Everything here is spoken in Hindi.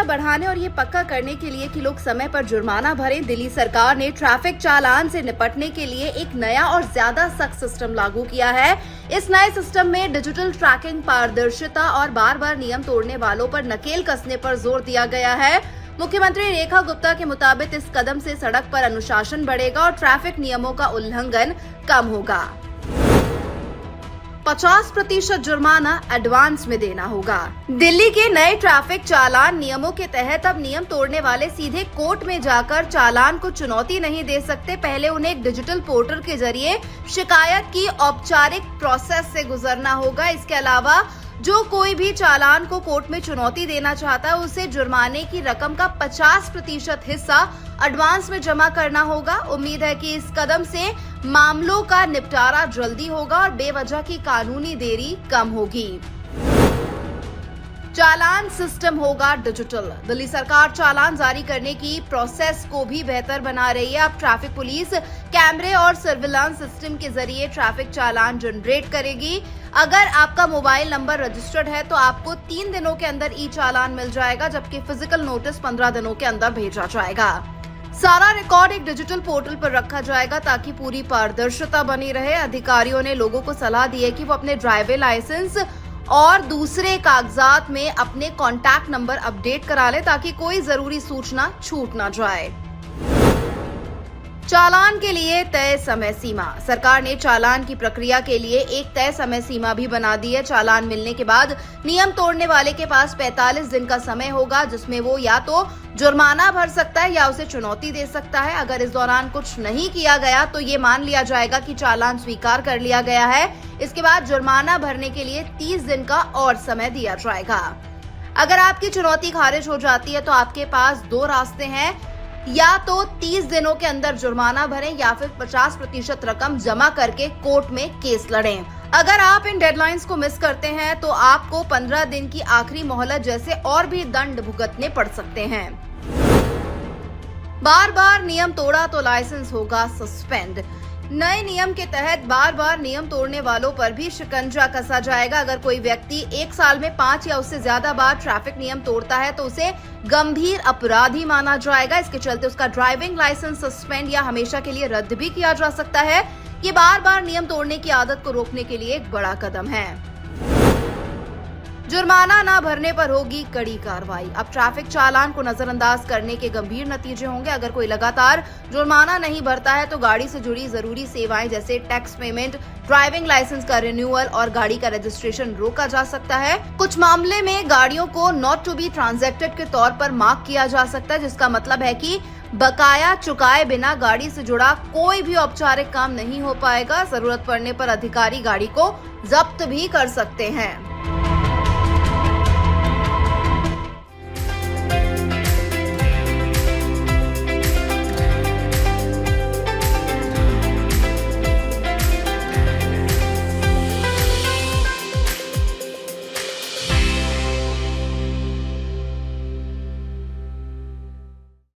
बढ़ाने और ये पक्का करने के लिए कि लोग समय पर जुर्माना भरें, दिल्ली सरकार ने ट्रैफिक चालान से निपटने के लिए एक नया और ज्यादा सख्त सिस्टम लागू किया है। इस नए सिस्टम में डिजिटल ट्रैकिंग, पारदर्शिता और बार बार नियम तोड़ने वालों पर नकेल कसने पर जोर दिया गया है। मुख्यमंत्री रेखा गुप्ता के मुताबिक इस कदम से सड़क पर अनुशासन बढ़ेगा और ट्रैफिक नियमों का उल्लंघन कम होगा। 50% जुर्माना एडवांस में देना होगा। दिल्ली के नए ट्रैफिक चालान नियमों के तहत अब नियम तोड़ने वाले सीधे कोर्ट में जाकर चालान को चुनौती नहीं दे सकते। पहले उन्हें एक डिजिटल पोर्टल के जरिए शिकायत की औपचारिक प्रोसेस से गुजरना होगा। इसके अलावा जो कोई भी चालान को कोर्ट में चुनौती देना चाहता है, उसे जुर्माने की रकम का 50% हिस्सा एडवांस में जमा करना होगा। उम्मीद है कि इस कदम से मामलों का निपटारा जल्दी होगा और बेवजह की कानूनी देरी कम होगी। चालान सिस्टम होगा डिजिटल। दिल्ली सरकार चालान जारी करने की प्रोसेस को भी बेहतर बना रही है। अब ट्रैफिक पुलिस कैमरे और सर्विलांस सिस्टम के जरिए ट्रैफिक चालान जनरेट करेगी। अगर आपका मोबाइल नंबर रजिस्टर्ड है तो आपको 3 दिनों के अंदर ई चालान मिल जाएगा, जबकि फिजिकल नोटिस 15 दिनों के अंदर भेजा जाएगा। सारा रिकॉर्ड एक डिजिटल पोर्टल पर रखा जाएगा ताकि पूरी पारदर्शिता बनी रहे। अधिकारियों ने लोगों को सलाह दी है कि वो अपने ड्राइविंग लाइसेंस और दूसरे कागजात में अपने कॉन्टैक्ट नंबर अपडेट करा ले ताकि कोई जरूरी सूचना छूट ना जाए। चालान के लिए तय समय सीमा। सरकार ने चालान की प्रक्रिया के लिए एक तय समय सीमा भी बना दी है। चालान मिलने के बाद नियम तोड़ने वाले के पास 45 दिन का समय होगा, जिसमें वो या तो जुर्माना भर सकता है या उसे चुनौती दे सकता है। अगर इस दौरान कुछ नहीं किया गया तो ये मान लिया जाएगा कि चालान स्वीकार कर लिया गया है। इसके बाद जुर्माना भरने के लिए 30 दिन का और समय दिया जाएगा। अगर आपकी चुनौती खारिज हो जाती है तो आपके पास 2 रास्ते हैं, या तो 30 दिनों के अंदर जुर्माना भरें या फिर 50% रकम जमा करके कोर्ट में केस लड़ें। अगर आप इन डेडलाइंस को मिस करते हैं तो आपको 15 दिन की आखिरी मोहलत जैसे और भी दंड भुगतने पड़ सकते हैं। बार बार नियम तोड़ा तो लाइसेंस होगा सस्पेंड। नए नियम के तहत बार बार नियम तोड़ने वालों पर भी शिकंजा कसा जाएगा। अगर कोई व्यक्ति 1 साल में 5 या उससे ज्यादा बार ट्रैफिक नियम तोड़ता है तो उसे गंभीर अपराधी माना जाएगा। इसके चलते उसका ड्राइविंग लाइसेंस सस्पेंड या हमेशा के लिए रद्द भी किया जा सकता है। ये बार बार नियम तोड़ने की आदत को रोकने के लिए एक बड़ा कदम है। जुर्माना न भरने पर होगी कड़ी कार्रवाई। अब ट्रैफिक चालान को नजरअंदाज करने के गंभीर नतीजे होंगे। अगर कोई लगातार जुर्माना नहीं भरता है तो गाड़ी से जुड़ी जरूरी सेवाएं जैसे टैक्स पेमेंट, ड्राइविंग लाइसेंस का रिन्यूअल और गाड़ी का रजिस्ट्रेशन रोका जा सकता है। कुछ मामले में गाड़ियों को नॉट टू बी ट्रांजैक्टेड के तौर पर मार्क किया जा सकता है, जिसका मतलब है कि बकाया चुकाए बिना गाड़ी से जुड़ा कोई भी औपचारिक काम नहीं हो पाएगा। जरूरत पड़ने पर अधिकारी गाड़ी को जब्त भी कर सकते हैं।